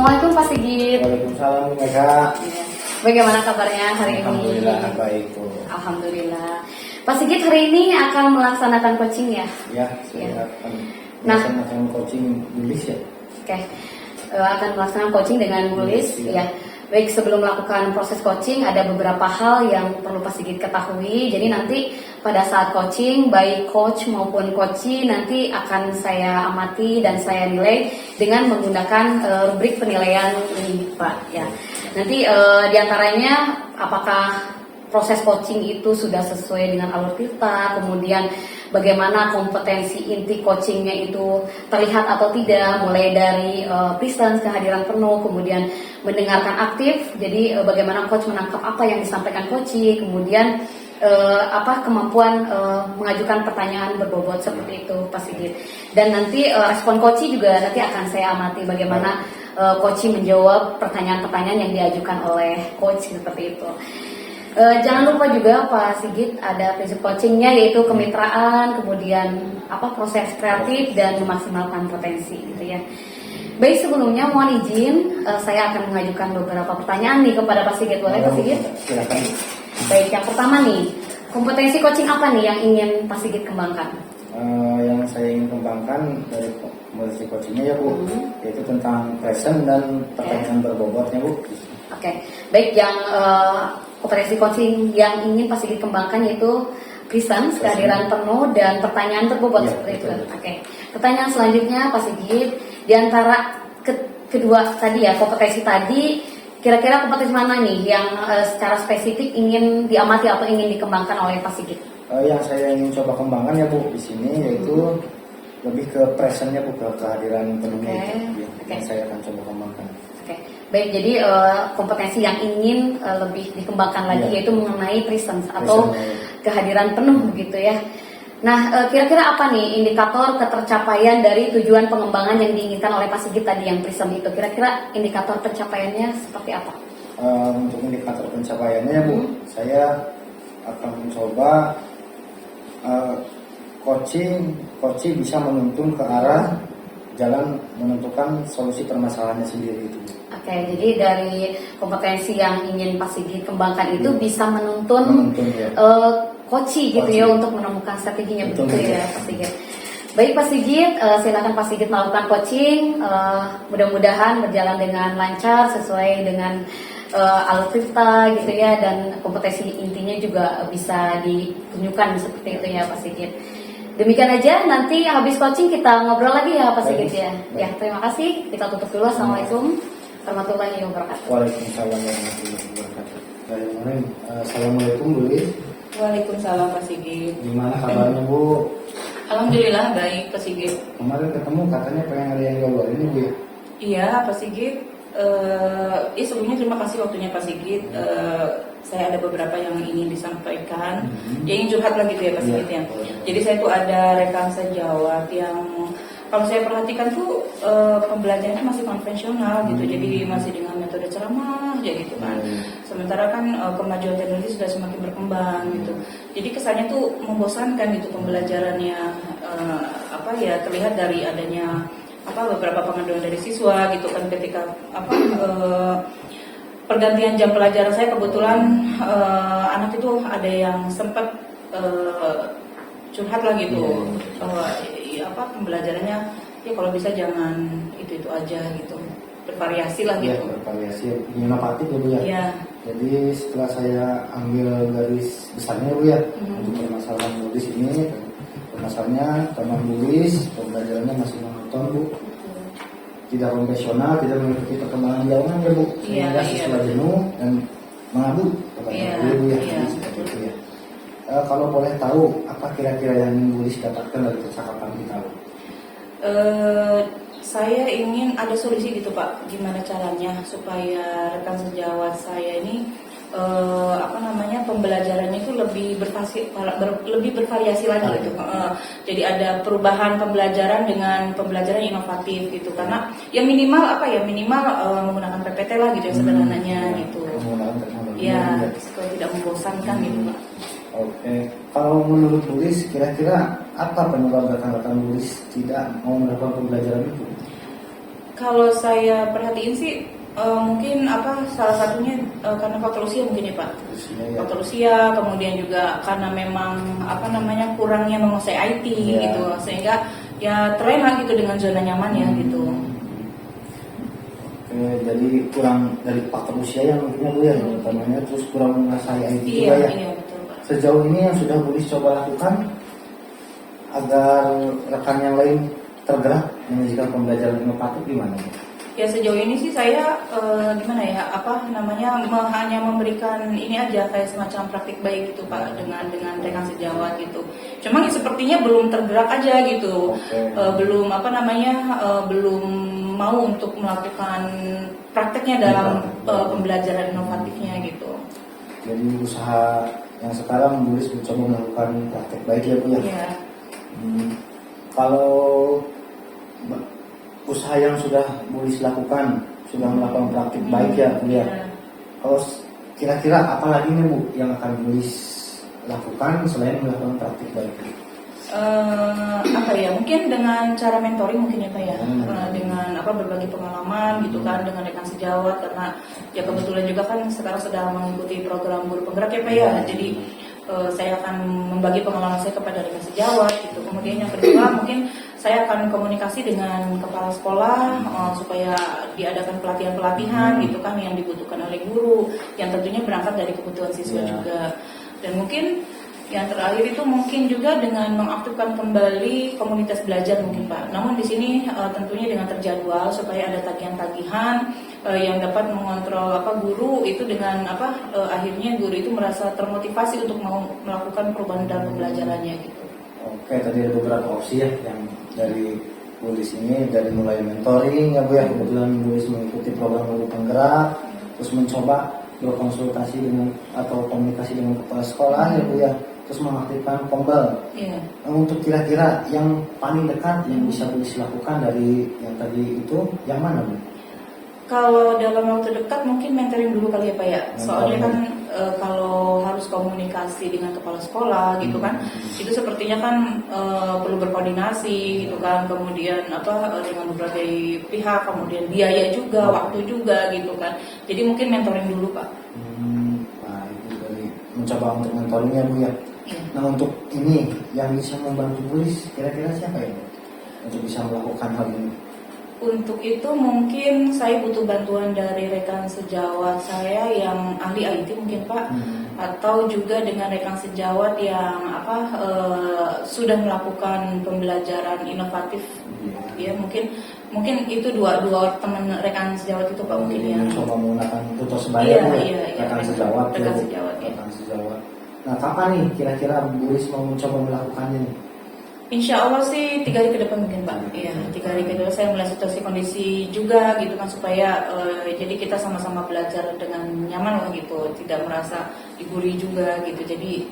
Assalamualaikum Pak Sigit. Waalaikumsalam Bu Mega. Ya. Bagaimana kabarnya hari ini? Alhamdulillah baik Bu. Alhamdulillah. Pak Sigit hari ini akan melaksanakan coaching ya? Ya, saya akan melaksanakan coaching tulis ya. Oke. Akan melaksanakan coaching dengan tulis ya. Baik, sebelum melakukan proses coaching ada beberapa hal yang perlu Pak Sigit ketahui. Jadi nanti pada saat coaching baik coach maupun coachee nanti akan saya amati dan saya nilai dengan menggunakan rubrik penilaian ini Pak ya. Nanti diantaranya apakah proses coaching itu sudah sesuai dengan alur kita, kemudian bagaimana kompetensi inti coachingnya itu terlihat atau tidak, mulai dari presence, kehadiran penuh, kemudian mendengarkan aktif, jadi bagaimana coach menangkap apa yang disampaikan coachee, kemudian kemampuan mengajukan pertanyaan berbobot seperti itu Pak Sigit. Dan nanti respon coachee juga nanti akan saya amati bagaimana coachee menjawab pertanyaan-pertanyaan yang diajukan oleh coach seperti itu. Jangan lupa juga Pak Sigit ada prinsip coachingnya yaitu kemitraan, kemudian proses kreatif dan memaksimalkan potensi gitu ya. Baik, sebelumnya mohon izin saya akan mengajukan beberapa pertanyaan nih kepada Pak Sigit. Boleh Pak Sigit? Silakan. Baik, yang pertama nih, kompetensi coaching apa nih yang ingin Pak Sigit kembangkan? Yang saya ingin kembangkan dari kompetensi coachingnya ya Bu, yaitu tentang present dan pertanyaan berbobotnya Bu. Oke, baik, yang kompetensi coaching yang ingin Pak Sigit kembangkan yaitu presence, kehadiran penuh, dan pertanyaan berbobot seperti itu. Oke. Pertanyaan selanjutnya Pak Sigit, di antara kedua tadi ya kompetensi tadi, kira-kira kompetensi mana nih yang secara spesifik ingin diamati atau ingin dikembangkan oleh Pak Sigit? Yang saya ingin coba kembangkan ya Bu di sini yaitu lebih ke presentnya Bu, ke kehadiran penuhnya itu yang saya akan coba kembangkan. Baik, jadi kompetensi yang ingin lebih dikembangkan lagi yaitu mengenai presence atau kehadiran penuh begitu ya. Nah, kira-kira apa nih indikator ketercapaian dari tujuan pengembangan yang diinginkan oleh Pak Sigit tadi yang present itu? Kira-kira indikator pencapaiannya seperti apa? Untuk indikator pencapaiannya ya Bu, saya akan mencoba coaching bisa menuntun ke arah jalan menentukan solusi permasalahannya sendiri itu. Oke, jadi dari kompetensi yang ingin Pak Sigit kembangkan itu bisa menuntun coaching gitu ya untuk menemukan strateginya begitu ya Pak Sigit. Baik Pak Sigit, silakan Pak Sigit melakukan coaching. Mudah-mudahan berjalan dengan lancar sesuai dengan alur kita gitu ya, dan kompetensi intinya juga bisa ditunjukkan seperti itu ya Pak Sigit. Demikian aja, nanti habis coaching kita ngobrol lagi ya Pak Sigit ya. Ya, terima kasih. Kita tutup dulu. Assalamualaikum warahmatullahi wabarakatuh. Waalaikumsalam warahmatullahi wabarakatuh. Assalamualaikum Bu. Waalaikumsalam Pak Sigit. Gimana kabarnya Bu? Alhamdulillah baik Pak Sigit. Kemarin ketemu katanya pengen ada yang jawab ini Bu ya? Iya Pak Sigit. Sebelumnya terima kasih waktunya Pak Sigit. Saya ada beberapa yang ingin disampaikan. Yang ingin curhat lagi gitu ya Pak Sigit ya. Jadi saya tuh ada rekam sejawat yang kalau saya perhatikan tuh pembelajarannya masih konvensional gitu. Jadi masih dengan metode ceramah aja gitu kan. Sementara kan kemajuan teknologi sudah semakin berkembang gitu. Jadi kesannya tuh membosankan gitu pembelajarannya. Terlihat dari adanya beberapa pengaduan dari siswa gitu kan ketika pergantian jam pelajaran saya kebetulan anak itu ada yang sempat curhat lah gitu pembelajarannya ya kalau bisa jangan itu aja gitu, bervariasi lah gitu. Ya, bervariasi, inovatif ya Bu ya. Ya. Jadi setelah saya ambil garis besarnya Bu ya untuk permasalahan nulis ini, permasalahannya teman nulis pembelajarannya masih monoton Bu, tidak konvensional, tidak mengikuti perkembangan zaman ya Bu, sehingga siswa jenuh dan mengabut kepada Bu ya. Seperti itu ya. Kalau boleh tahu apa kira-kira yang nulis dapatkan dari percakapan kita Bu? Saya ingin ada solusi gitu Pak, gimana caranya supaya rekan sejawat saya ini pembelajarannya itu lebih bervariasi lagi gitu. Jadi ada perubahan pembelajaran dengan pembelajaran inovatif gitu, karena ya minimal menggunakan PPT lah gitu yang sederhananya gitu. Ya, supaya tidak membosankan gitu Pak. Oke, kalau menurut nulis kira-kira apa penyebab rekan-rekan nulis tidak mau melakukan pembelajaran itu? Kalau saya perhatiin sih mungkin salah satunya karena faktor usia mungkin ya Pak. Usia, ya. Faktor usia, kemudian juga karena memang kurangnya menguasai IT Ya. gitu, sehingga ya terlena gitu dengan zona nyamannya gitu. Oke, jadi kurang dari faktor usia yang mungkinnya Bu ya, utamanya terus kurang menguasai IT Iya, juga ya. iya betul Pak. Sejauh ini yang sudah Bu coba lakukan agar rekan yang lain tergerak menyajikan pembelajaran inovatif gimana? Ya sejauh ini sih saya hanya memberikan ini aja kayak semacam praktik baik gitu Pak dengan rekan sejawat gitu. Cuma sepertinya belum tergerak aja gitu. Oke. Belum mau untuk melakukan prakteknya dalam pembelajaran inovatifnya gitu. Jadi usaha yang sekarang Bu mencoba melakukan praktek baik ya Bu ya. Iya. Kalau usaha yang sudah Bu lakukan, sudah melakukan praktik baik ya Bu ya. Iya. Kalau kira-kira apa lagi nih Bu yang akan Bu lakukan selain melakukan praktik baik? Mungkin dengan cara mentoring mungkin ya Pak ya. Hmm. Dengan berbagi pengalaman gitu kan dengan rekan sejawat, karena ya kebetulan juga kan sekarang sedang mengikuti program guru penggerak ya Pak ya. Jadi saya akan membagi pengalaman saya kepada rekan sejawat gitu. Kemudian yang kedua mungkin saya akan komunikasi dengan kepala sekolah supaya diadakan pelatihan-pelatihan gitu kan yang dibutuhkan oleh guru, yang tentunya berangkat dari kebutuhan siswa juga. Dan mungkin yang terakhir itu mungkin juga dengan mengaktifkan kembali komunitas belajar mungkin Pak. Namun di sini tentunya dengan terjadwal supaya ada tagihan-tagihan yang dapat mengontrol guru itu dengan akhirnya guru itu merasa termotivasi untuk mau melakukan perubahan dalam pembelajarannya gitu. Oke, tadi ada beberapa opsi ya yang dari Bu ini, dari mulai mentoring ya Bu ya, kebetulan Bu mengikuti program guru penggerak, terus mencoba berkonsultasi dengan atau komunikasi dengan kepala sekolah ya Bu ya, terus mengaktifkan pombal. Iya. Untuk kira-kira yang paling dekat yang bisa Bu lakukan dari yang tadi itu yang mana Bu? Kalau dalam waktu dekat mungkin mentoring dulu kali ya Pak ya. Soalnya kan kalau harus komunikasi dengan kepala sekolah gitu kan, itu sepertinya kan perlu berkoordinasi gitu kan, kemudian dengan berbagai pihak, kemudian biaya juga, waktu juga gitu kan. Jadi mungkin mentoring dulu Pak. Nah itu dari mencoba untuk mentoringnya Bu ya. Iya. Nah untuk ini yang bisa membantu Bu kira-kira siapa ya untuk bisa melakukan hal ini? Untuk itu mungkin saya butuh bantuan dari rekan sejawat saya yang ahli IT mungkin Pak, atau juga dengan rekan sejawat yang sudah melakukan pembelajaran inovatif. Ya mungkin itu dua teman rekan sejawat itu Pak mungkin ya. Mencoba menggunakan tutor sebaya Iya, rekan sejawat. rekan sejawat, ya. Rekan sejawat. Nah kapan nih kira-kira Bu mau mencoba melakukannya nih? Insya Allah sih 3 hari ke depan mungkin Pak. Iya, 3 hari ke depan saya melihat situasi kondisi juga gitu kan, supaya jadi kita sama-sama belajar dengan nyaman lah gitu, tidak merasa digurui juga gitu. Jadi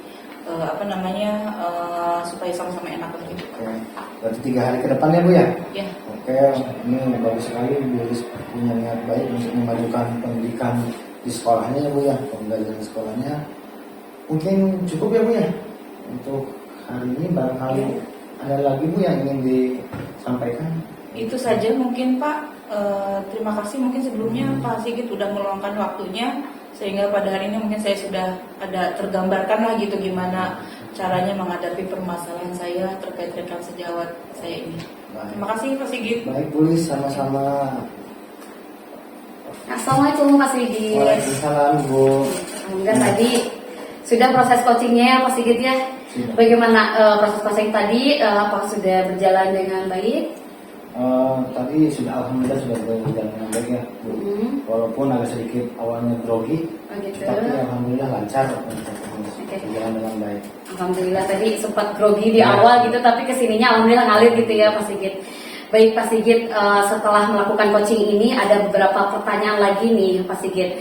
supaya sama-sama enak gitu. Oke. Berarti 3 hari ke depan ya Bu ya? Ya. Oke, ini bagus sekali Bu punya niat baik untuk memajukan pendidikan di sekolahnya ya Bu ya, pembelajaran sekolahnya. Mungkin cukup ya Bu ya untuk hari ini, barangkali ada lagi Bu yang ingin disampaikan? Itu saja mungkin Pak. Terima kasih mungkin sebelumnya Pak Sigit udah meluangkan waktunya, sehingga pada hari ini mungkin saya sudah ada tergambarkan lah gitu gimana caranya menghadapi permasalahan saya terkait rekan sejawat saya ini. Baik. Terima kasih Pak Sigit. Baik Bu, sama-sama. Assalamualaikum Pak Sigit. Waalaikumsalam Bu. Alhamdulillah tadi sudah proses coachingnya Pak Sigit ya. Sudah. Bagaimana proses coaching tadi? Apakah sudah berjalan dengan baik? Tadi alhamdulillah sudah berjalan dengan baik ya Bu. Walaupun agak sedikit awalnya grogi, Oh gitu. tapi alhamdulillah lancar untuk berjalan dengan baik. Alhamdulillah tadi sempat grogi di awal gitu, tapi kesininya alhamdulillah ngalir gitu ya Pak Sigit. Baik Pak Sigit, setelah melakukan coaching ini ada beberapa pertanyaan lagi nih Pak Sigit.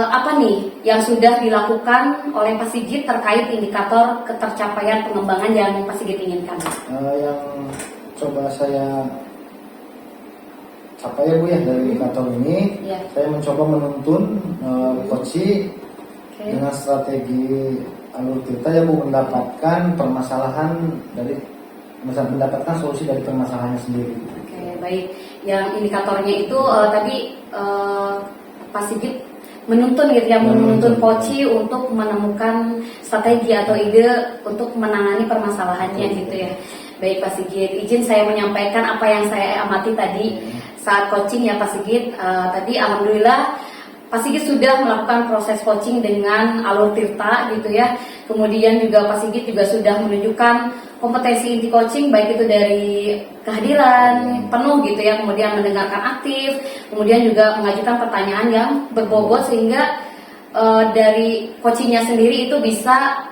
Apa nih yang sudah dilakukan oleh Pak Sigit terkait indikator ketercapaian pengembangan yang Pak Sigit inginkan? Yang coba saya capai ya Bu ya dari indikator ini, saya mencoba menuntun coaching dengan strategi alur cerita ya Bu, mendapatkan mendapatkan solusi dari permasalahannya sendiri. Oke, baik. yang indikatornya itu tadi Pak Sigit menuntun gitu ya, menuntun Koci untuk menemukan strategi atau ide untuk menangani permasalahannya gitu ya. Baik Pak Sigit, izin saya menyampaikan apa yang saya amati tadi saat coaching ya Pak Sigit. Tadi alhamdulillah Pak Sigit sudah melakukan proses coaching dengan alur tirta gitu ya. Kemudian juga Pak Sigit juga sudah menunjukkan kompetensi inti coaching, baik itu dari kehadiran penuh gitu ya, kemudian mendengarkan aktif, kemudian juga mengajukan pertanyaan yang berbobot sehingga dari coachingnya sendiri itu bisa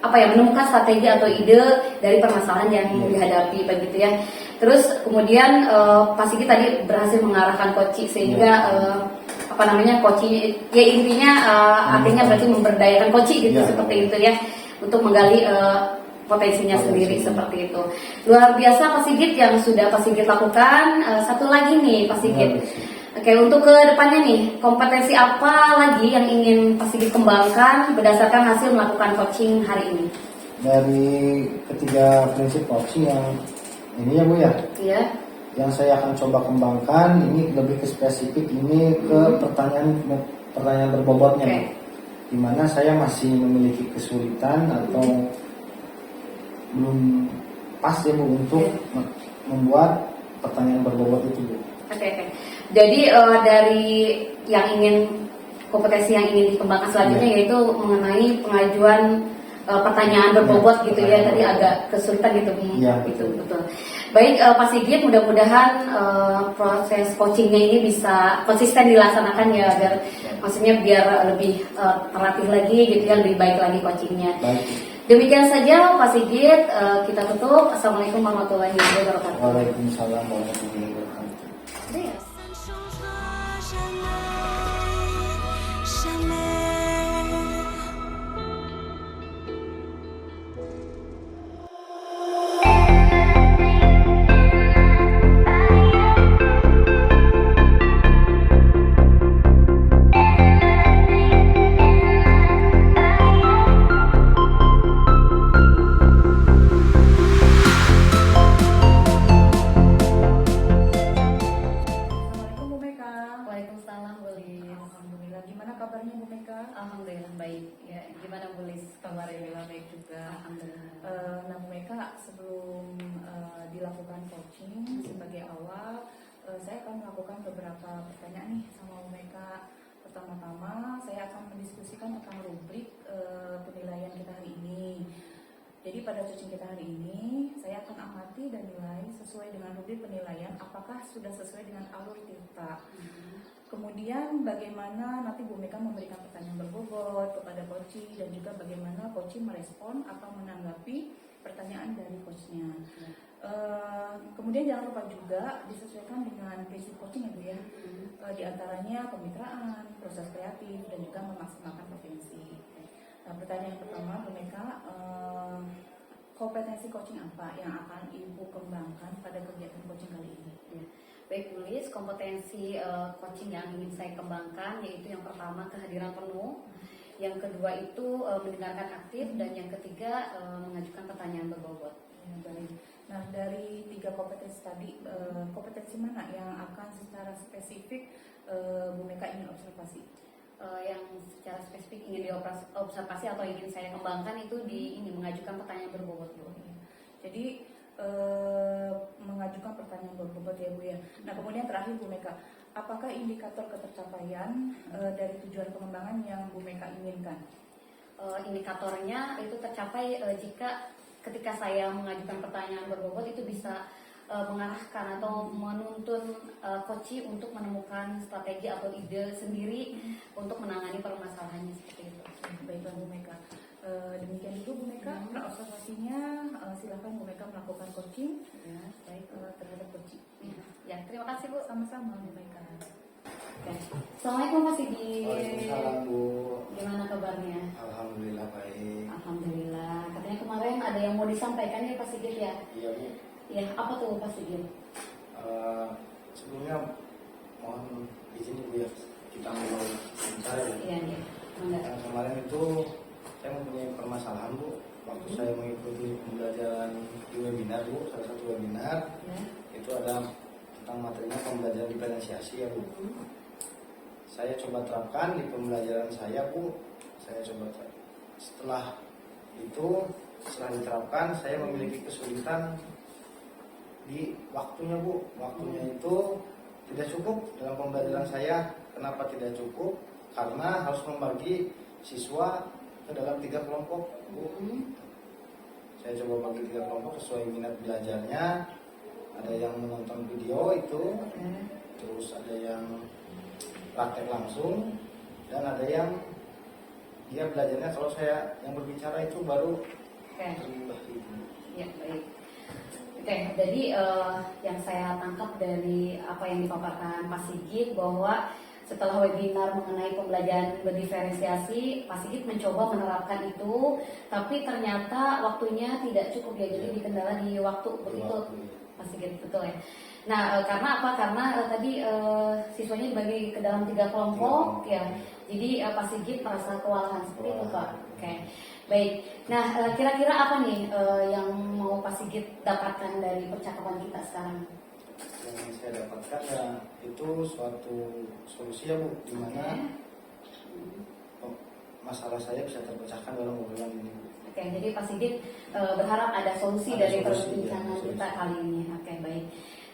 menemukan strategi atau ide dari permasalahan yang dihadapi begitu ya. Terus kemudian Pak Sigit tadi berhasil mengarahkan coaching sehingga coaching ya intinya artinya berarti memberdayakan coaching gitu seperti itu ya, untuk menggali potensinya sendiri seperti itu. Luar biasa Pak Sigit yang sudah Pak Sigit lakukan. Satu lagi nih Pak Sigit. Oke, untuk ke depannya nih, kompetensi apa lagi yang ingin Pak Sigit kembangkan berdasarkan hasil melakukan coaching hari ini? Dari ketiga prinsip coaching yang ini ya Bu ya. Iya. Yang saya akan coba kembangkan ini lebih ke spesifik, ini ke pertanyaan berbobotnya. Okay. Dimana saya masih memiliki kesulitan atau belum pas ya Bu untuk membuat pertanyaan berbobot itu Bu. Oke. Jadi dari yang kompetensi yang ingin dikembangkan selanjutnya yaitu mengenai pengajuan pertanyaan berbobot gitu ya. Tadi agak kesulitan gitu. Gitu betul. Baik Pak Sigit, mudah-mudahan proses coachingnya ini bisa konsisten dilaksanakan ya, agar maksudnya biar lebih terlatih lagi gitu ya, lebih baik lagi coachingnya. Baik. Demikian saja Pak Sigit, kita tutup. Assalamualaikum warahmatullahi wabarakatuh. Waalaikumsalam warahmatullahi wabarakatuh. Alhamdulillah baik. Ya, gimana Bu Lis? Alhamdulillah baik juga. Alhamdulillah. Nah Bu Meka, sebelum dilakukan coaching sebagai awal, saya akan melakukan beberapa pertanyaan nih sama Bu Meka. Pertama-tama saya akan mendiskusikan tentang rubrik penilaian kita hari ini. Jadi pada coaching kita hari ini, saya akan amati dan nilai sesuai dengan rubrik penilaian apakah sudah sesuai dengan alur tirta. Kemudian bagaimana nanti Bu Meka memberikan pertanyaan berbobot kepada coaching, dan juga bagaimana coaching merespon atau menanggapi pertanyaan dari coachnya. Kemudian jangan lupa juga disesuaikan dengan prinsip coaching ya Bu ya. Di antaranya kemitraan, proses kreatif, dan juga memaksimalkan potensi. Nah, pertanyaan pertama Bu Meka, kompetensi coaching apa yang akan Ibu kembangkan pada kegiatan coaching kali ini? Ya. Baik Bu Lis, kompetensi coaching yang ingin saya kembangkan yaitu yang pertama kehadiran penuh, yang kedua itu mendengarkan aktif, dan yang ketiga mengajukan pertanyaan berbobot. Ya, baik. Nah dari tiga kompetensi tadi, kompetensi mana yang akan secara spesifik Bu Meka ingin observasi? Yang secara spesifik ingin diobservasi atau ingin saya kembangkan itu ini mengajukan pertanyaan berbobot Bu. Jadi mengajukan pertanyaan berbobot ya Bu ya. Nah kemudian terakhir Bu Meka, apakah indikator ketercapaian dari tujuan pengembangan yang Bu Meka inginkan? Indikatornya itu tercapai jika ketika saya mengajukan pertanyaan berbobot itu bisa mengarahkan atau menuntun coaching untuk menemukan strategi atau ide sendiri untuk menangani permasalahannya seperti itu. Baiklah Bu Meka. Demikian dulu Bu Meka, observasinya silakan Bu Meka melakukan coaching baik terhadap coaching. Ya, terima kasih Bu. Sama-sama Bu Meka. Assalamualaikum Pak Sigit. Waalaikumsalam Bu. Gimana kabarnya? Alhamdulillah baik. Alhamdulillah. Katanya kemarin ada yang mau disampaikan ya Pak Sigit ya? Iya Bu. Ya, apa tuh Pak Sigit? Sebelumnya mohon izin Bu ya, kita ngobrol sebentar ya. Iya. Kemarin itu saya mempunyai permasalahan Bu. Waktu saya mengikuti pembelajaran di webinar Bu, salah satu webinar itu ada tentang materinya pembelajaran diferensiasi ya Bu. Saya coba terapkan di pembelajaran saya Bu. Saya coba terapkan. Setelah diterapkan, saya memiliki kesulitan di waktunya Bu. Waktunya itu tidak cukup dalam pembelajaran saya. Kenapa tidak cukup? Karena harus membagi siswa ke dalam 3 kelompok Bu. Saya coba bagi 3 kelompok sesuai minat belajarnya. Ada yang menonton video itu, terus ada yang praktek langsung, dan ada yang dia belajarnya kalau saya yang berbicara itu baru terlibat gitu. Ya, baik. Oke, jadi yang saya tangkap dari apa yang dipaparkan Pak Sigit bahwa setelah webinar mengenai pembelajaran berdiferensiasi, Pak Sigit mencoba menerapkan itu, tapi ternyata waktunya tidak cukup ya, jadi dikendala di waktu begitu, Pak Sigit, betul ya. Nah, karena apa? Karena tadi siswanya dibagi ke dalam 3 kelompok ya, jadi Pak Sigit merasa kewalahan seperti itu Pak. Oke. Baik, nah kira-kira apa nih yang mau Pak Sigit dapatkan dari percakapan kita sekarang? Yang saya dapatkan ya itu suatu solusi ya Bu, dimana masalah saya bisa terpecahkan dalam obrolan ini Bu. Oke, jadi Pak Sigit berharap ada solusi dari perbincangan kita kali ini. Oke, baik.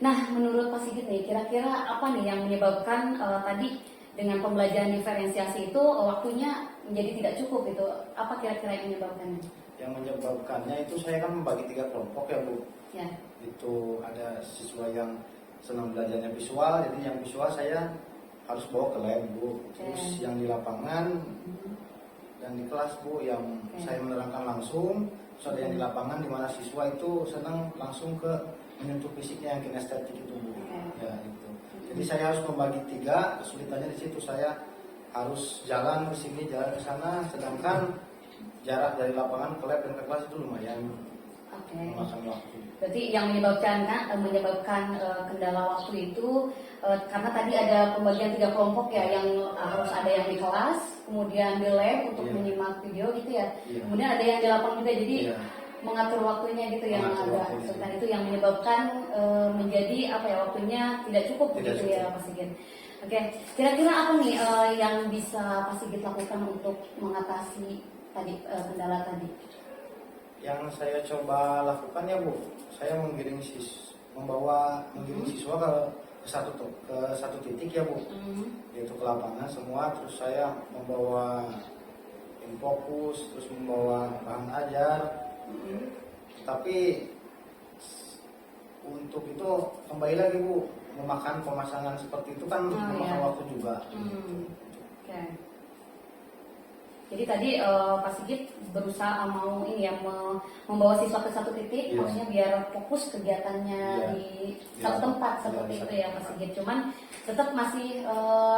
Nah, menurut Pak Sigit nih, kira-kira apa nih yang menyebabkan tadi dengan pembelajaran diferensiasi itu waktunya menjadi tidak cukup gitu? Apa kira-kira yang menyebabkannya? Yang menyebabkannya itu saya kan membagi 3 kelompok ya Bu. Ya. Itu ada siswa yang senang belajarnya visual, jadi yang visual saya harus bawa ke lab Bu. Terus yang di lapangan dan di kelas Bu yang saya menerangkan langsung. Terus ada yang di lapangan di mana siswa itu senang langsung ke menyentuh fisiknya yang kinestetik itu Bu. Ya itu. Jadi saya harus membagi 3, kesulitannya di situ saya harus jalan ke sini, jalan ke sana, sedangkan jarak dari lapangan ke lab dan ke kelas itu lumayan memakan waktu. Berarti yang menyebabkan kendala waktu itu karena tadi ada pembagian 3 kelompok ya, yang harus ada yang di kelas, kemudian di lab untuk menyimak video gitu ya. Kemudian ada yang di lapangan juga, jadi mengatur waktunya gitu yang agak sulitan, itu yang menyebabkan menjadi apa ya, waktunya tidak cukup begitu ya Pak Sigit. Oke, kira-kira apa nih yang bisa Pak Sigit lakukan untuk mengatasi tadi kendala tadi? Yang saya coba lakukan ya Bu, saya menggiring siswa ke satu titik ya Bu, yaitu ke lapangan semua. Terus saya membawa infokus, terus membawa bahan ajar. Tapi untuk itu kembali lagi Bu, memakan pemasangan seperti itu kan memakan waktu juga. Oke. Jadi tadi Pak Sigit berusaha mau ini ya, membawa siswa ke satu titik, maksudnya biar fokus kegiatannya di satu tempat seperti itu ya Pak Sigit. Cuman tetap masih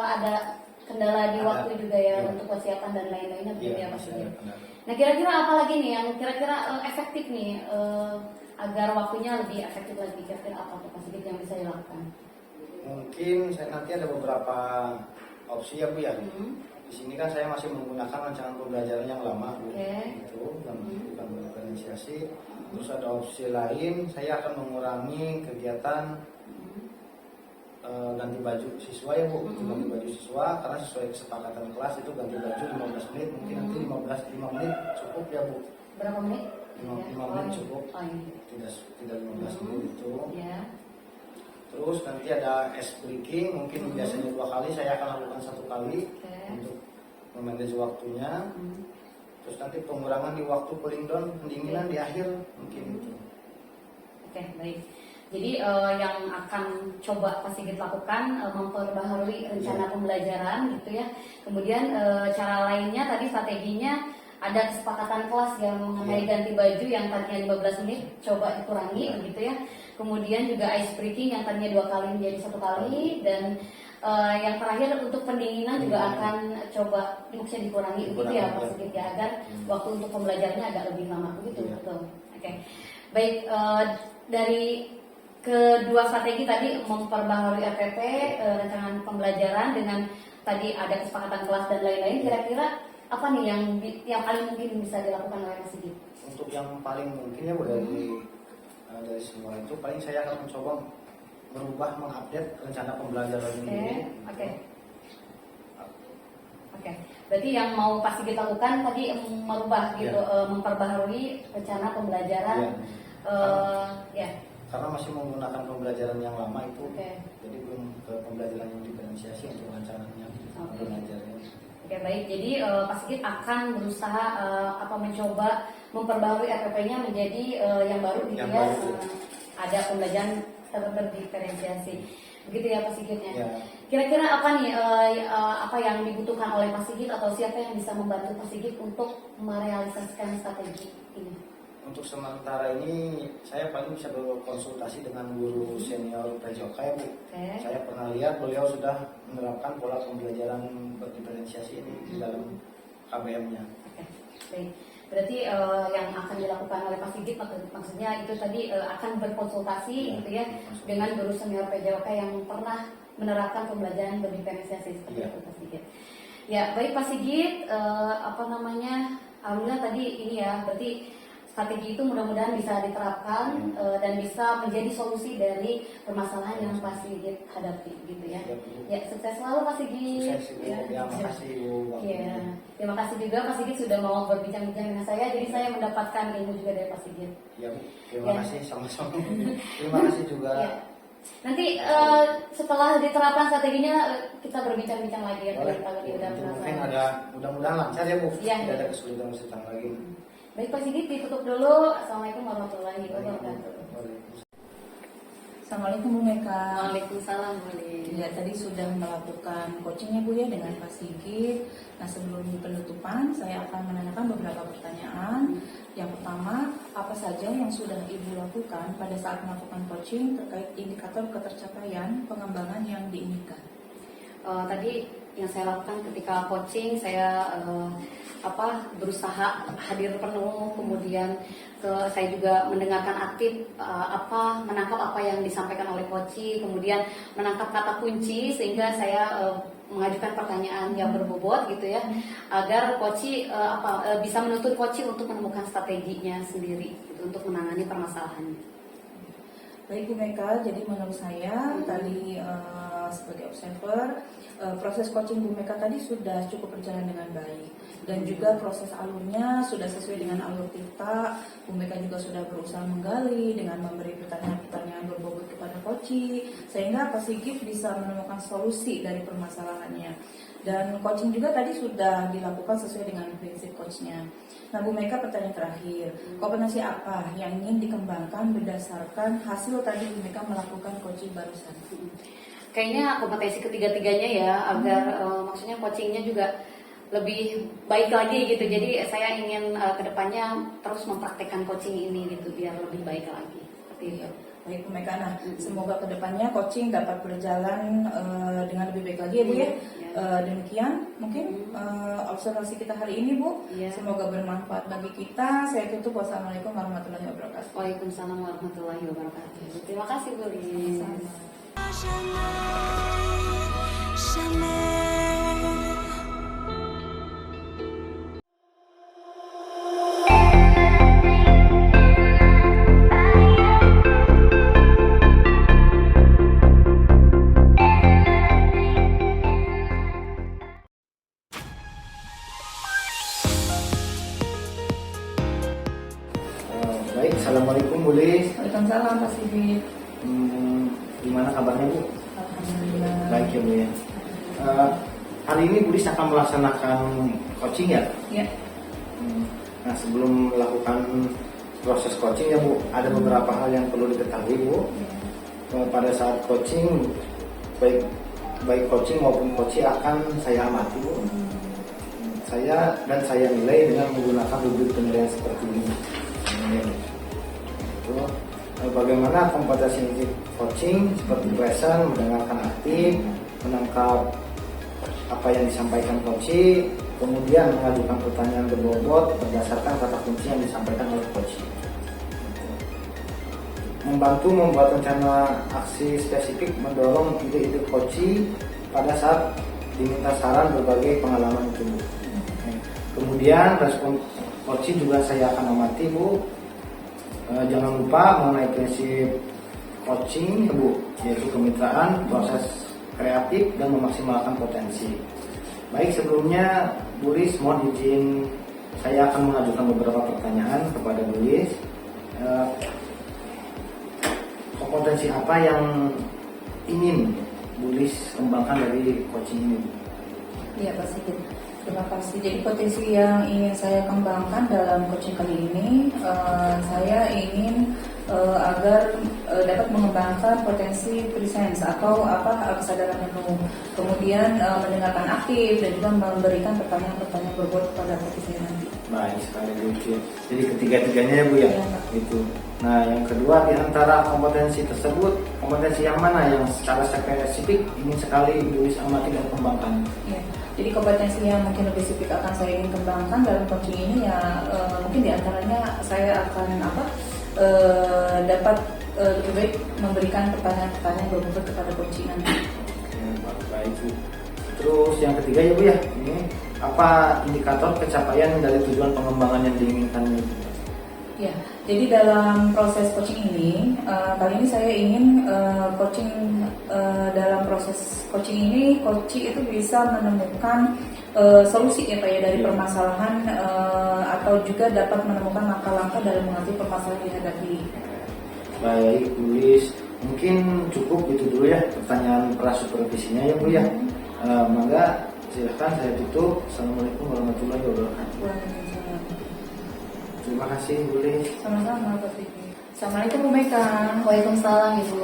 ada kendala di waktu juga ya untuk persiapan dan lain-lainnya begitu ya Pak Sigit. Nah, kira-kira apa lagi nih yang kira-kira efektif nih agar waktunya lebih efektif lagi? Kira-kira apa Pak Sigit yang bisa dilakukan? Mungkin saya nanti ada beberapa opsi ya Bu ya. Di sini kan saya masih menggunakan rancangan pembelajaran yang lama Bu, itu yang bukan diferensiasi. Terus ada opsi lain, saya akan mengurangi kegiatan ganti baju siswa ya Bu, ganti baju siswa, karena sesuai kesepakatan kelas itu ganti baju 15 menit, mungkin nanti 5 menit cukup ya Bu. Berapa menit? 5 menit cukup, tidak 15 menit itu. Terus nanti ada ice breaking, mungkin biasanya 2 kali, saya akan lakukan 1 kali untuk memanage waktunya. Terus nanti pengurangan di waktu cooling down, pendinginan di akhir mungkin itu. Oke, baik. Jadi yang akan coba Pak Sigit lakukan memperbaharui rencana pembelajaran gitu ya. Kemudian cara lainnya tadi strateginya ada kesepakatan kelas yang mengenai ganti baju yang tadinya 15 menit coba dikurangi gitu ya. Kemudian juga ice breaking yang tadinya 2 kali menjadi 1 kali, dan yang terakhir untuk pendinginan juga akan coba bisa dikurangi begitu ya Pak Sigit ya, agar waktu untuk pembelajarannya agak lebih lama begitu. Betul. Oke. Baik, dari kedua strategi tadi memperbaharui RPP, rancangan pembelajaran dengan tadi ada kesepakatan kelas dan lain-lain, kira-kira apa nih yang paling mungkin bisa dilakukan oleh Mas Sigit? Untuk yang paling mungkin ya Bu, dari semua itu paling saya akan mencoba berubah mengupdate rencana pembelajaran ini. Oke. Berarti yang mau Pak Sigit lakukan tadi merubah gitu, memperbaharui rencana pembelajaran. Karena masih menggunakan pembelajaran yang lama itu, Oke. jadi belum ke pembelajaran yang diferensiasi untuk rencananya belajarnya. Oke, baik. Jadi Pak Sigit akan berusaha mencoba memperbarui RPP-nya menjadi yang baru gitu Yang ya. baru. Ada pembelajaran terdiferensiasi. Begitu ya Pak Sigit ya. Ya. Kira-kira apa nih apa yang dibutuhkan oleh Pak Sigit atau siapa yang bisa membantu Pak Sigit untuk merealisasikan strategi ini? Untuk sementara ini saya paling bisa berkonsultasi dengan guru senior PJOK ya Bu. Saya pernah lihat beliau sudah menerapkan pola pembelajaran berdiferensiasi ini di dalam KBM-nya. Oke, baik. Berarti yang akan dilakukan oleh Pak Sigit maksudnya itu tadi akan berkonsultasi gitu ya dengan guru senior PJOK yang pernah menerapkan pembelajaran berdiferensiasi seperti itu Pak Sigit. Ya, baik Pak Sigit, alhamdulillah tadi ini ya, berarti strategi itu mudah-mudahan bisa diterapkan dan bisa menjadi solusi dari permasalahan yang Pak Sigit hadapi gitu ya. Ya, sukses selalu Pak Sigit. Sukses Bu. Ya, makasih Bu. Ya, terima kasih juga Pak Sigit sudah mau berbincang-bincang dengan saya. Jadi saya mendapatkan ilmu juga dari Pak Sigit. Ya Bu, terima kasih sama-sama. Terima kasih juga. Ya. Nanti setelah diterapkan strateginya kita berbincang-bincang lagi ya. Mungkin ada, mudah-mudahan lancar ya Bu. Ya. Tidak ada kesulitan-kesulitan lagi. Baik Pak Sigit, ditutup dulu. Assalamualaikum warahmatullahi wabarakatuh. Assalamualaikum Bu Meka. Waalaikumsalam. Ya, tadi sudah melakukan coachingnya Bu ya dengan Pak Sigit. Nah, sebelum penutupan saya akan menanyakan beberapa pertanyaan. Yang pertama, apa saja yang sudah Ibu lakukan pada saat melakukan coaching terkait indikator ketercapaian pengembangan yang diinginkan? Tadi yang saya lakukan ketika coaching, saya berusaha hadir penuh, kemudian saya juga mendengarkan aktif menangkap apa yang disampaikan oleh coach, kemudian menangkap kata kunci sehingga saya mengajukan pertanyaan yang berbobot gitu ya, agar coach bisa menuntut coach untuk menemukan strateginya sendiri gitu, untuk menangani permasalahannya. Baik Bu Meka, jadi menurut saya tadi sebagai observer, proses coaching Bu Meka tadi sudah cukup berjalan dengan baik dan juga proses alurnya sudah sesuai dengan alur kita. Bu Meka juga sudah berusaha menggali dengan memberi pertanyaan-pertanyaan berbobot kepada coaching sehingga Pak Sigit bisa menemukan solusi dari permasalahannya. Dan coaching juga tadi sudah dilakukan sesuai dengan prinsip coachnya. Nah Bu Meka, pertanyaan terakhir, kompetensi apa yang ingin dikembangkan berdasarkan hasil tadi Bu Meka melakukan coaching barusan? Kayaknya kompetensi ketiga-tiganya ya, agar maksudnya coachingnya juga lebih baik lagi gitu. Jadi saya ingin kedepannya terus mempraktekkan coaching ini gitu biar lebih baik lagi. Seperti itu. Baik Bu Meka, nah semoga kedepannya coaching dapat berjalan dengan lebih baik lagi ya Bu ya. Demikian mungkin observasi kita hari ini Bu. Semoga bermanfaat bagi kita. Saya tutup. Wassalamualaikum warahmatullahi wabarakatuh. Waalaikumsalam warahmatullahi wabarakatuh. Terima kasih Bu. Baik, assalamualaikum Bu Lis. Waalaikumsalam Pak Sigit. Gimana kabarnya Bu? Alhamdulillah. Baik ya Bu ya. Hari ini Bu Lis akan melaksanakan coaching ya? Ya. Nah, sebelum melakukan proses coaching ya Bu, ada beberapa hal yang perlu diketahui Bu. Pada saat coaching, baik coaching maupun coaching akan saya amati Bu. Saya nilai dengan menggunakan rubrik penilaian seperti ini. Bagaimana kompetensi coaching seperti present, mendengarkan aktif, menangkap apa yang disampaikan coach, kemudian mengajukan pertanyaan berbobot berdasarkan kata kunci yang disampaikan oleh coach. Membantu membuat rencana aksi spesifik, mendorong ide-ide coach pada saat diminta saran berbagai pengalaman itu. Kemudian respon coach juga saya akan amati Bu. Jangan lupa mengenai prinsip coaching ya Bu, yaitu kemitraan, proses kreatif dan memaksimalkan potensi. Baik, sebelumnya Bu Lis mohon izin saya akan mengajukan beberapa pertanyaan kepada Bu Lis. Kompetensi apa yang ingin Bu Lis kembangkan dari coaching ini? Iya Pak Sigit, terima kasih. Jadi potensi yang ingin saya kembangkan dalam coaching kali ini, saya ingin agar dapat mengembangkan potensi presence atau kesadaran penuh, kemudian mendengarkan aktif dan juga memberikan pertanyaan-pertanyaan berbobot kepada peserta nanti. Baik sekali Bu. Jadi ketiga-tiganya ya Bu ya, Iya, gitu. Nah yang kedua, di antara kompetensi tersebut, kompetensi yang mana yang secara spesifik ingin sekali Bu Lis amati dan kembangkan? Ya, jadi kompetensi yang mungkin lebih spesifik akan saya ingin kembangkan dalam coaching ini ya mungkin diantaranya saya akan dapat lebih baik memberikan pertanyaan-pertanyaan berbobot kepada coaching nanti. Baik Bu. Terus yang ketiga ya Bu ya, ini apa indikator pencapaian dari tujuan pengembangan yang diinginkan itu? Ya, jadi dalam proses coaching ini, kali ini saya ingin dalam proses coaching ini, coaching itu bisa menemukan solusi ya Pak ya dari permasalahan atau juga dapat menemukan langkah-langkah dalam mengatasi permasalahan yang dihadapi. Baik Bu Lis, mungkin cukup itu dulu ya pertanyaan pra-supervisinya ya Bu ya. Mangga silahkan saya tutup. Assalamualaikum warahmatullahi wabarakatuh. Terima kasih Bu Lis. Sama-sama Pak Fikri. Assalamualaikum Bu Meka. Waalaikumsalam Ibu.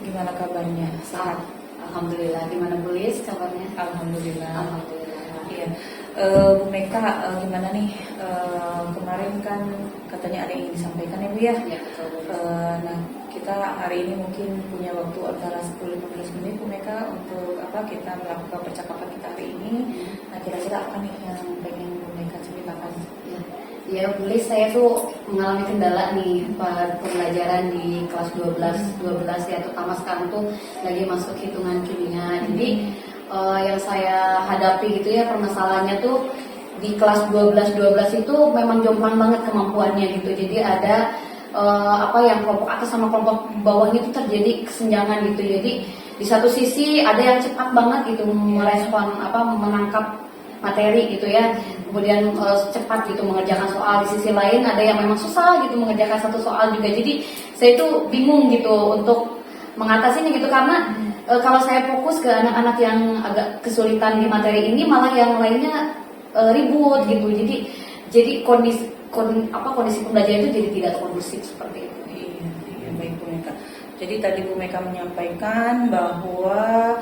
Gimana kabarnya? Sehat. Alhamdulillah. Gimana Bu Lis kabarnya? Alhamdulillah. Alhamdulillah. Iya. Bu Meka, gimana nih? Kemarin kan katanya ada yang ingin disampaikan ya Bu ya? Ya, betul. Nah, kita hari ini mungkin punya waktu antara 10-15 menit Bu Meka untuk kita melakukan percakapan kita hari ini. Nah, kira-kira apa nih yang pengen Bu Meka ceritakan? Ya, Bu Lis, saya tuh mengalami kendala nih pada pembelajaran di kelas 12 ya, terutama sekarang tuh lagi masuk hitungan kimia. Jadi yang saya hadapi gitu ya, permasalahannya tuh di kelas 12 itu memang jomplang banget kemampuannya gitu. Jadi ada yang kelompok atas sama kelompok bawahnya itu terjadi kesenjangan gitu. Jadi di satu sisi ada yang cepat banget gitu merespon menangkap materi gitu ya, kemudian cepat gitu mengerjakan soal. Di sisi lain ada yang memang susah gitu mengerjakan satu soal juga. Jadi saya itu bingung gitu untuk mengatasinya gitu, karena kalau saya fokus ke anak-anak yang agak kesulitan di materi ini, malah yang lainnya ribut gitu. Jadi kondisi pembelajaran itu jadi tidak kondusif seperti itu. Iya, baik Bu Meka. Jadi tadi Bu Meka menyampaikan bahwa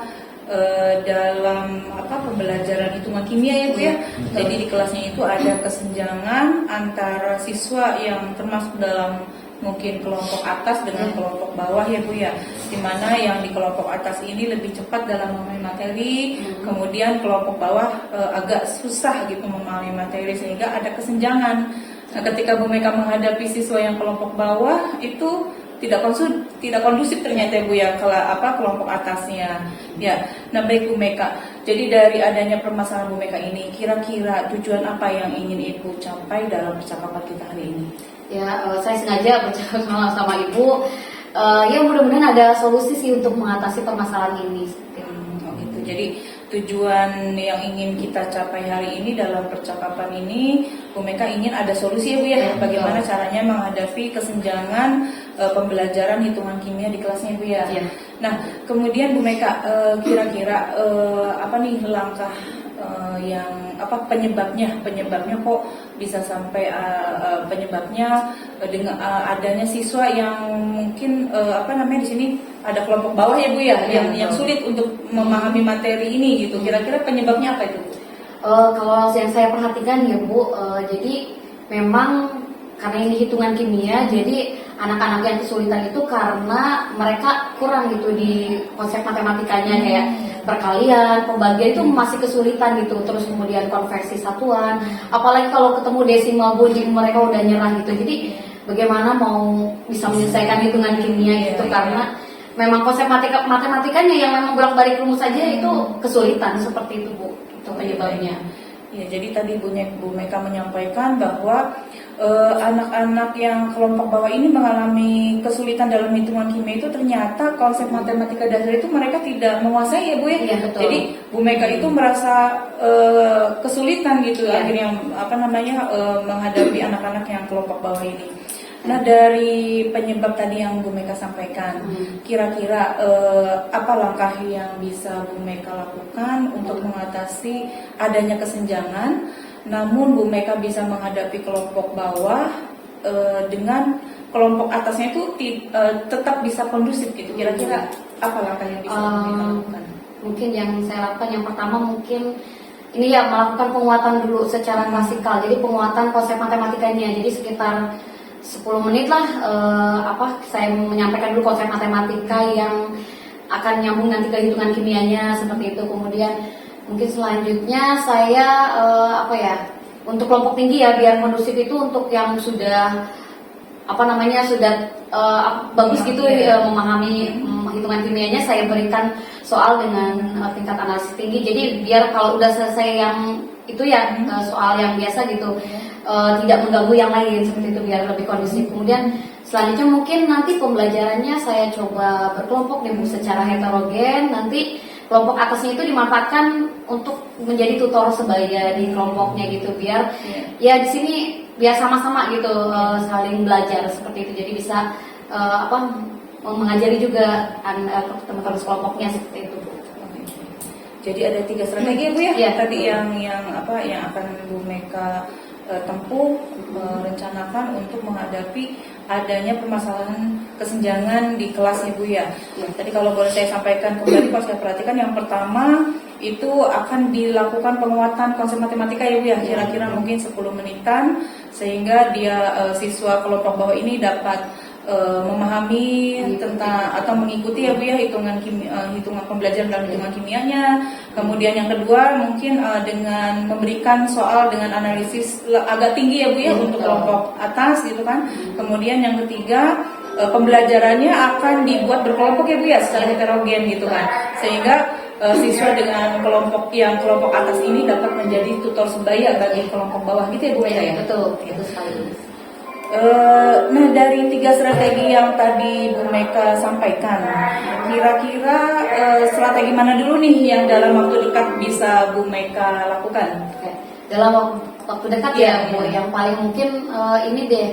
dalam pembelajaran hitungan kimia ya Bu ya. Jadi di kelasnya itu ada kesenjangan antara siswa yang termasuk dalam mungkin kelompok atas dengan kelompok bawah ya Bu ya. Dimana yang di kelompok atas ini lebih cepat dalam memahami materi, kemudian kelompok bawah agak susah gitu memahami materi sehingga ada kesenjangan. Nah, ketika Bu Meka menghadapi siswa yang kelompok bawah itu tidak kondusif ternyata Bu ya kelompok atasnya. Ya, nah baik Bu Meka. Jadi dari adanya permasalahan Bu Meka ini, kira-kira tujuan apa yang ingin Ibu capai dalam percakapan kita hari ini? Ya, saya sengaja bercakap sama Ibu. Ya mudah-mudahan ada solusi sih untuk mengatasi permasalahan ini. Gitu. Jadi tujuan yang ingin kita capai hari ini dalam percakapan ini, Bu Meka ingin ada solusi ya Bu ya, bagaimana caranya menghadapi kesenjangan pembelajaran hitungan kimia di kelasnya Bu ya. Nah, kemudian Bu Meka kira-kira apa nih langkah yang penyebabnya kok bisa sampai penyebabnya dengan adanya siswa yang mungkin di sini ada kelompok bawah ya Bu ya, yang sulit untuk memahami materi ini gitu. Kira-kira penyebabnya apa itu Bu? Kalau yang saya perhatikan ya Bu, jadi memang karena ini hitungan kimia, jadi anak-anak yang kesulitan itu karena mereka kurang gitu di konsep matematikanya, kayak perkalian, pembagian itu masih kesulitan gitu. Terus kemudian konversi satuan, apalagi kalau ketemu desimal bunjing mereka udah nyerah gitu. Jadi bagaimana mau bisa menyelesaikan hitungan kimia gitu, karena memang konsep matematikanya yang memang bolak-balik rumus saja itu kesulitan seperti itu Bu. Itu penyebabnya. Ya, jadi tadi Bu Meka menyampaikan bahwa anak-anak yang kelompok bawah ini mengalami kesulitan dalam hitungan kimia itu ternyata konsep matematika dasar itu mereka tidak menguasai ya Bu ya. Iya, betul. Jadi Bu Meka itu merasa kesulitan gitu Iya. akhirnya menghadapi anak-anak yang kelompok bawah ini. Nah, dari penyebab tadi yang Bu Meka sampaikan, kira-kira apa langkah yang bisa Bu Meka lakukan untuk mengatasi adanya kesenjangan, namun Bu Meka bisa menghadapi kelompok bawah dengan kelompok atasnya itu tetap bisa kondusif gitu. Kira-kira apa langkah yang bisa Bu Meka lakukan? Mungkin yang saya lakukan yang pertama mungkin ini ya melakukan penguatan dulu secara klasikal. Jadi penguatan konsep matematikanya. Jadi sekitar 10 menit lah saya menyampaikan dulu konsep matematika yang akan nyambung nanti ke hitungan kimianya seperti itu. Kemudian mungkin selanjutnya saya untuk kelompok tinggi ya biar kondusif itu untuk yang sudah bagus gitu memahami hitungan kimianya, saya berikan soal dengan tingkat analisis tinggi. Jadi biar kalau udah selesai yang itu ya soal yang biasa gitu tidak mengganggu yang lain seperti itu biar lebih kondusif. Kemudian selanjutnya mungkin nanti pembelajarannya saya coba berkelompok nih Bu secara heterogen. Nanti kelompok atasnya itu dimanfaatkan untuk menjadi tutor sebaya di kelompoknya gitu biar ya di sini biar sama-sama gitu saling belajar seperti itu. Jadi bisa mengajari juga teman-teman kelompoknya seperti itu Bu. Jadi ada 3 strategi ya Bu ya. Iya. Tadi yang akan Bu Meka tempuh rencanakan untuk menghadapi adanya permasalahan kesenjangan di kelas ya Bu ya. Tadi kalau boleh saya sampaikan kembali, kalau saya perhatikan yang pertama itu akan dilakukan penguatan konsep matematika ya Bu ya. Kira-kira mungkin 10 menitan sehingga siswa kelompok bawah ini dapat memahami tentang atau mengikuti ya Bu ya hitungan pembelajaran dalam hitungan kimianya. Kemudian yang kedua mungkin dengan memberikan soal dengan analisis agak tinggi ya Bu ya untuk kelompok atas gitu kan. Kemudian yang ketiga pembelajarannya akan dibuat berkelompok ya Bu ya secara heterogen gitu kan. Sehingga siswa dengan kelompok atas ini dapat menjadi tutor sebaya bagi kelompok bawah gitu ya Bu ya. Betul, itu sekali. Nah, dari 3 strategi yang tadi Bu Meka sampaikan, kira-kira strategi mana dulu nih yang dalam waktu dekat bisa Bu Meka lakukan? Dalam waktu dekat ya Bu, yang paling mungkin ini deh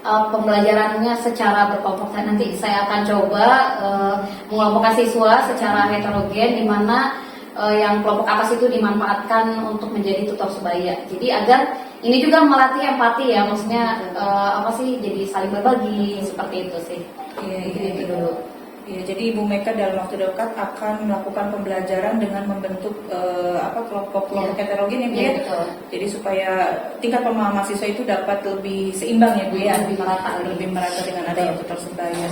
pembelajarannya secara berkelompok. Nanti saya akan coba mengelompokkan siswa secara heterogen di mana yang kelompok atas itu dimanfaatkan untuk menjadi tutor sebaya. Jadi agar ini juga melatih empati ya, maksudnya jadi saling berbagi seperti itu sih. Itu dulu. Ya, jadi Ibu Meka dalam waktu dekat akan melakukan pembelajaran dengan membentuk kelompok-kelompok heterogen ya Bu ya. Betul. Jadi supaya tingkat pemahaman mahasiswa itu dapat lebih seimbang ya Bu ya, lebih merata dengan adanya tutor sebaya.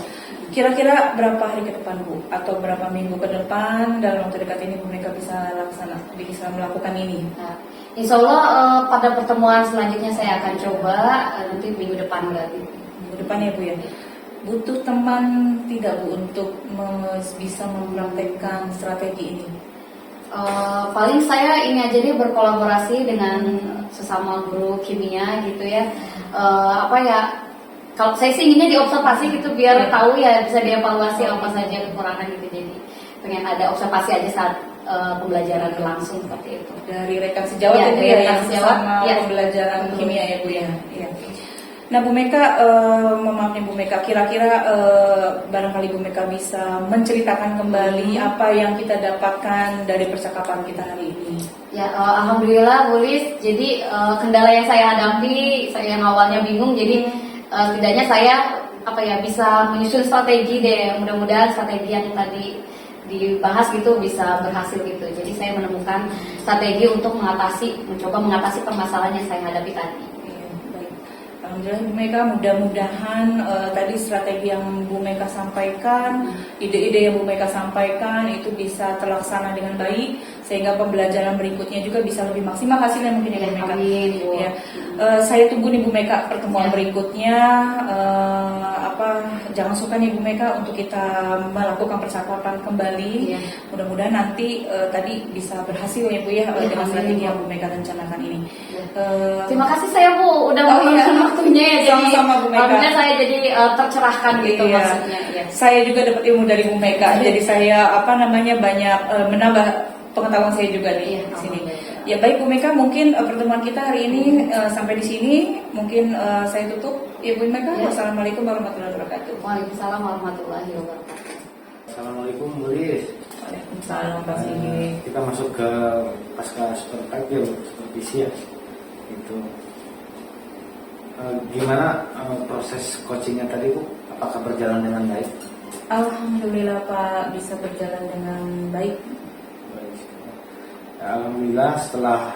Kira-kira berapa hari ke depan Bu atau berapa minggu ke depan dalam waktu dekat ini Bu Meka bisa melakukan ini? Nah, insya Allah pada pertemuan selanjutnya saya akan coba nanti minggu depan berarti. Minggu depan ya Bu ya. Butuh teman tidak Bu untuk bisa mempraktekkan strategi ini? Paling saya ini aja deh berkolaborasi dengan sesama guru kimia gitu ya. Kalau saya sih inginnya diobservasi gitu biar tahu ya bisa dievaluasi apa saja kekurangan gitu. Jadi pengen ada observasi aja saat pembelajaran berlangsung seperti itu. Dari rekan sejawat Ya, ya Bu dari ya, rekan yang sejawat, sama ya. pembelajaran Betul. kimia ya Bu ya. Iya. Nah Bu Meka, maaf nih Bu Meka, kira-kira barangkali Bu Meka bisa menceritakan kembali apa yang kita dapatkan dari percakapan kita hari ini. Ya, alhamdulillah Bu Lis. Jadi kendala yang saya hadapi, saya yang awalnya bingung, jadi setidaknya saya bisa menyusun strategi deh. Mudah-mudahan strategi yang tadi dibahas gitu bisa berhasil gitu. Jadi saya menemukan strategi untuk mencoba mengatasi permasalahan yang saya hadapi tadi. Iya, baik. Alhamdulillah Bu Mega, mudah-mudahan tadi strategi yang Bu Mega sampaikan, ide-ide yang Bu Mega sampaikan itu bisa terlaksana dengan baik, sehingga pembelajaran berikutnya juga bisa lebih maksimal hasilnya mungkin ya Bu Mega. Amin, Bu. Ya. Saya tunggu nih Bu Mega pertemuan Ya. berikutnya. Jangan sukar nih Bu Mega untuk kita melakukan percakapan kembali. Ya. Mudah-mudahan nanti tadi bisa berhasil ya Bu ya, Ya, dengan amin, strategi Bu. yang Bu Mega rencanakan ini. Ya. Eh, Terima kasih saya Bu udah Oh, iya. meluangkan waktunya ya, jadi Sama-sama, Bu Mega. alhamdulillah saya jadi tercerahkan gitu Iya. maksudnya. Ya. Saya juga dapat ilmu dari Bu Mega, jadi saya banyak menambah pengetahuan saya juga Iya, di sini. alhamdulillah. Ya baik Bu Mega, mungkin pertemuan kita hari ini sampai di sini. Mungkin saya tutup. Ya Bu Mega, Iya. wassalamualaikum warahmatullahi wabarakatuh. Waalaikumsalam warahmatullahi wabarakatuh. Assalamualaikum Bu Lis. Waalaikumsalam Pak Sigit. Kita masuk ke pasca super fight ya, supervisi ya. Itu gimana proses coachingnya tadi Bu? Apakah berjalan dengan baik? Alhamdulillah Pak, bisa berjalan dengan baik. Baik. Alhamdulillah setelah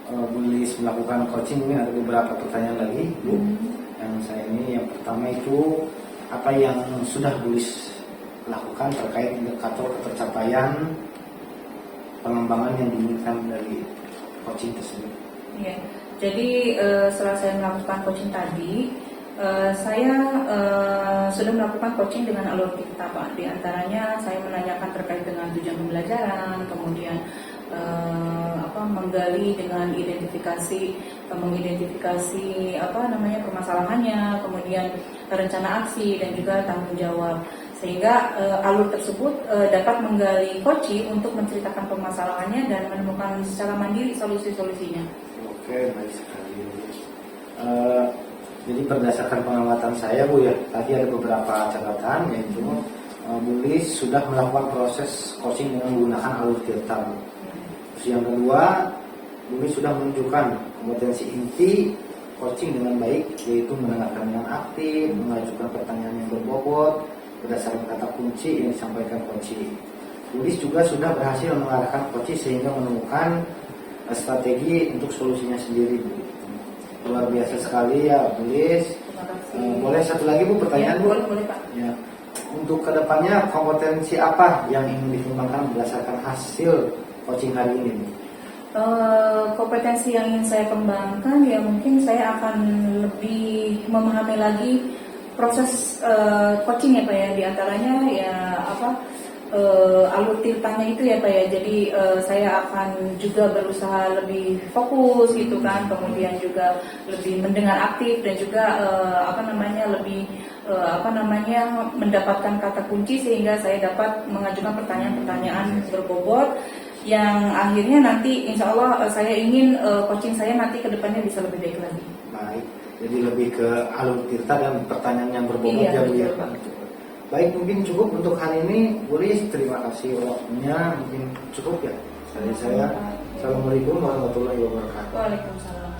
Bu Lis melakukan coaching, ini ada beberapa pertanyaan lagi Bu. Yang saya ini yang pertama itu apa yang sudah Bu Lis lakukan terkait indikator ketercapaian pengembangan yang diinginkan dari coaching tersebut. Ya, jadi setelah saya melakukan coaching tadi, saya sudah melakukan coaching dengan alur kita Pak. Di antaranya saya menanyakan terkait dengan tujuan pembelajaran, kemudian menggali dengan mengidentifikasi permasalahannya, kemudian rencana aksi dan juga tanggung jawab. Sehingga alur tersebut dapat menggali coaching untuk menceritakan permasalahannya dan menemukan secara mandiri solusi-solusinya. Oke, baik sekali. Jadi berdasarkan pengamatan saya Bu ya, tadi ada beberapa catatan, yaitu Bu Lis sudah melakukan proses coaching dengan menggunakan alur Tirta. Terus yang kedua, Bu Lis sudah menunjukkan kompetensi inti coaching dengan baik, yaitu mendengarkan dengan aktif, mengajukan pertanyaan yang berbobot berdasarkan kata kunci yang disampaikan coaching. Bu Lis juga sudah berhasil mengarahkan coaching sehingga menemukan strategi untuk solusinya sendiri Bu. Luar biasa sekali ya Bu Lis. Terima kasih. Boleh satu lagi Bu pertanyaan Ya, Bu? boleh Pak. Ya. Untuk kedepannya kompetensi apa yang ingin dikembangkan berdasarkan hasil coaching hari ini Bu? Kompetensi yang ingin saya kembangkan ya mungkin saya akan lebih memahami lagi proses coaching ya Pak ya, di antaranya ya alur tirtanya itu ya Pak ya. Jadi saya akan juga berusaha lebih fokus gitu kan, kemudian juga lebih mendengar aktif dan juga lebih mendapatkan kata kunci sehingga saya dapat mengajukan pertanyaan-pertanyaan berbobot yang akhirnya nanti insya Allah saya ingin coaching saya nanti ke depannya bisa lebih baik lagi. Baik, jadi lebih ke alur tirta dan pertanyaan yang berbobot Iya, ya Bu ya. betul, Pak. Baik, mungkin cukup untuk hari ini Bu Lis, terima kasih waktunya, mungkin cukup ya. Saya Assalamualaikum warahmatullahi wabarakatuh. Waalaikumsalam.